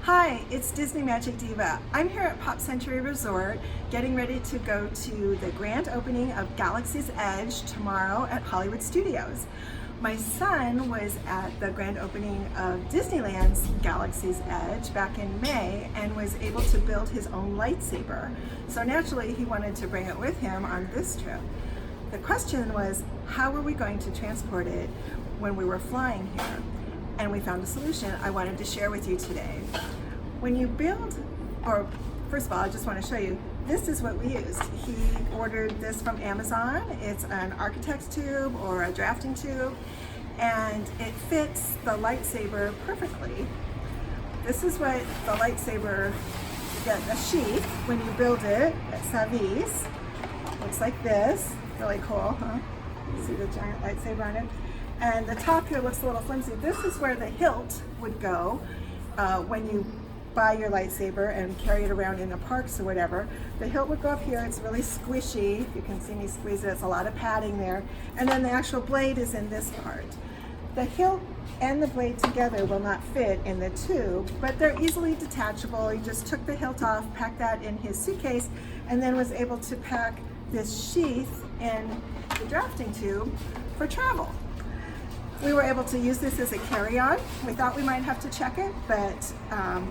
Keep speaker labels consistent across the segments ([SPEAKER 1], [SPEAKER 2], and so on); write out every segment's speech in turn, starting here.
[SPEAKER 1] Hi, it's Disney Magic Diva. I'm here at Pop Century Resort getting ready to go to the grand opening of Galaxy's Edge tomorrow at Hollywood Studios. My son was at the grand opening of Disneyland's Galaxy's Edge back in May and was able to build his own lightsaber. So naturally he wanted to bring it with him on this trip. The question was, how were we going to transport it when we were flying here? And we found a solution I wanted to share with you today. When you build, or first of all, I just want to show you, this is what we used. He ordered this from Amazon. It's an architect's tube or a drafting tube, and it fits the lightsaber perfectly. This is what the lightsaber, you get a sheath when you build it at Savis. Looks like this, really cool, huh? See the giant lightsaber on it? And the top here looks a little flimsy. This is where the hilt would go when you buy your lightsaber and carry it around in the parks or whatever. The hilt would go up here. It's really squishy. You can see me squeeze it. It's a lot of padding there. And then the actual blade is in this part. The hilt and the blade together will not fit in the tube, but they're easily detachable. He just took the hilt off, packed that in his suitcase, and then was able to pack this sheath in the drafting tube for travel. We were able to use this as a carry-on. We thought we might have to check it, but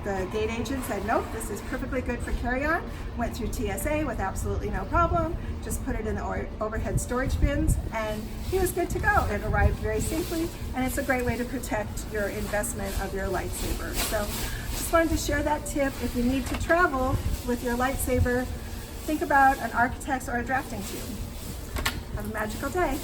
[SPEAKER 1] the gate agent said, nope, this is perfectly good for carry-on. Went through TSA with absolutely no problem. Just put it in the overhead storage bins, and he was good to go. It arrived very safely, and it's a great way to protect your investment of your lightsaber. So just wanted to share that tip. If you need to travel with your lightsaber, think about an architect's or a drafting tube. Have a magical day.